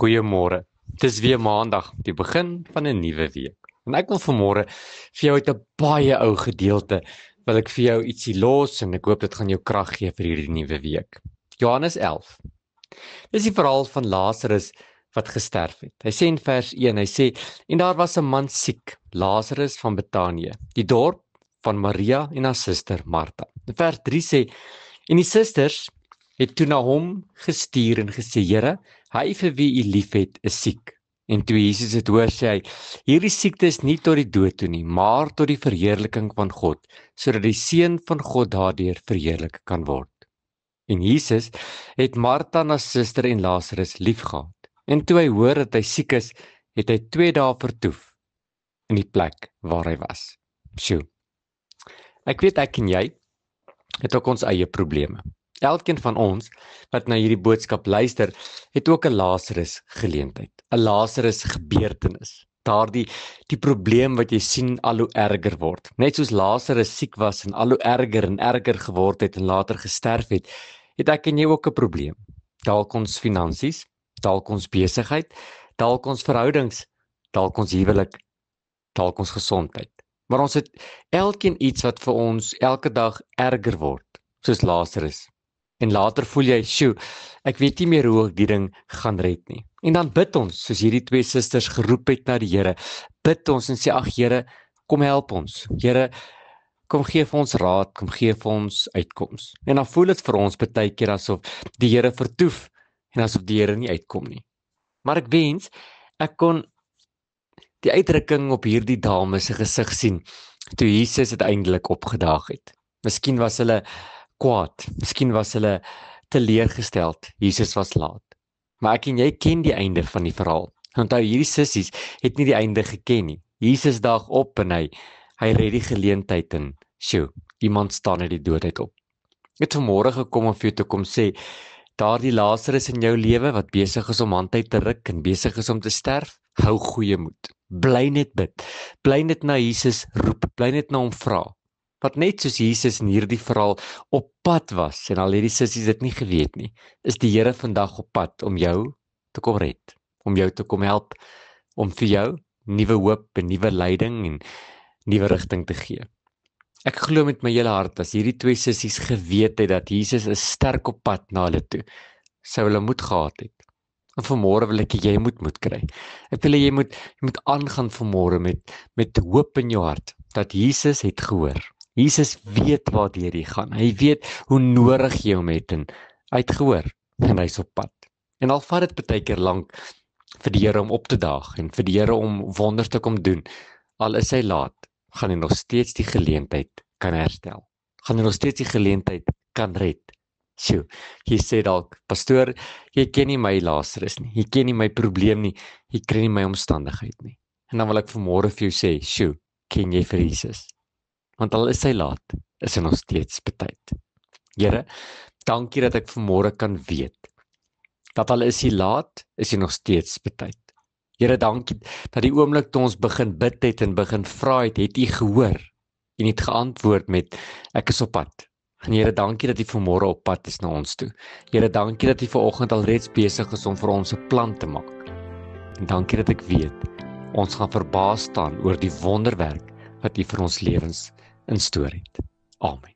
Goeiemôre. Dis weer Maandag, die begin van 'n nuwe week. En ek wil vanmôre vir jou uit 'n baie ou gedeelte wil ek vir jou ietsie los en ek hoop dit gaan jou krag gee vir hierdie nuwe week. Johannes 11. Dis die verhaal van Lazarus wat gesterf het. Hy sê in vers 1, hy sê en daar was 'n man siek, Lazarus van Betanië, die dorp van Maria en haar suster Martha. In vers 3 sê en die susters het toe na hom gestuur en gesê, Here, hy vir wie u liefhet is siek. En toe Jesus het hoor, sê hy, hierdie siekte is nie tot die dood toe nie, maar tot die verheerliking van God, sodat die Seun van God daardeur verheerlik kan word. En Jesus het Martha, haar suster en Lazarus liefgehad. En toe hy hoor dat hy siek is, het hy 2 dae vertoef in die plek waar hy was. Sjoe. Ek weet ek en jy het ook ons eie probleme. Elkeen van ons wat na hierdie boodskap luister, het ook 'n Lazarus geleentheid, 'n Lazarus gebeurtenis. Die probleem wat jy sien al hoe erger word. Net soos Lazarus siek was en al hoe erger en erger geword het en later gesterf het, het ek en jy ook 'n probleem. Dalk ons finansies, dalk ons besigheid, dalk ons verhoudings, dalk ons huwelik, dalk ons gesondheid. Maar ons het elkeen iets wat vir ons elke dag erger word, soos Lazarus. En later voel jy, sjoe, ek weet nie meer hoe ek die ding gaan red nie. En dan bid ons, soos hierdie 2 susters geroep het na die Here. Bid ons en sê, ag Here, kom help ons. Here, kom gee vir ons raad, kom gee vir ons uitkoms. En dan voel dit vir ons baie keer asof die Here vertoef en asof die Here nie uitkom nie. Maar ek wens, ek kon die uitdrukking op hierdie dame se gesig sien, toe Jesus uiteindelik opgedaag het. Miskien was hulle kwaad, miskien was hulle teleurgesteld, Jesus was laat. Maar ek en jy ken die einde van die verhaal. Onthou, hierdie sissies het nie die einde geken nie. Jesus daag op en hy red die geleentheid en sjoe, iemand staan uit die doodheid op. Ek het vanmôre gekom om vir jou te kom sê, daardie Lazarus in jou lewe wat besig is om hand uit te ruk en besig is om te sterf, hou goeie moed. Bly net bid. Bly net na Jesus roep, bly net na hom vra. Wat net soos Jesus in hierdie verhaal op pad was, en al hierdie sissies dit nie geweet nie, is die Here vandag op pad om jou te kom red, om jou te kom help, om vir jou nuwe hoop en nuwe leiding en nuwe rigting te gee. Ek glo met my hele hart, as hierdie 2 sissies geweet het dat Jesus is sterk op pad na hulle toe, sou hulle moed gehad het. En vanmôre wil ek jy moet kry. Ek wil jy moet aangaan vanmôre met hoop in jou hart, dat Jesus het gehoor. Jesus weet waartoe jy gaan. Hy weet hoe nodig jy hom het en hy het gehoor en hy's op pad. En al vat dit baie keer lank vir die Here om op te daag en vir die Here om wonders te kom doen, al is hy laat, gaan hy nog steeds die geleentheid kan herstel. Gaan hy nog steeds die geleentheid kan red. Sjoe, jy sê dalk, pastoor, jy ken nie my Lazarus nie, jy ken nie my probleem nie, jy ken nie my omstandigheid nie. En dan wil ek vanmôre vir jou sê, sjoe, ken jy vir Jesus? Want al is hy laat, is hy nog steeds betyd. Here, dankie dat ek vanmôre kan weet, dat al is hy laat, is hy nog steeds betyd. Here, dankie dat die oomblik toe ons begin bid het en begin vra het u gehoor en het geantwoord met, ek is op pad. En Here, dankie dat u vanmôre op pad is na ons toe. Here, dankie dat u vanoggend al reeds besig is om vir ons 'n plan te maak. En dankie dat ek weet, ons gaan verbaas staan oor die wonderwerk wat u vir ons lewens instoor het. Amen.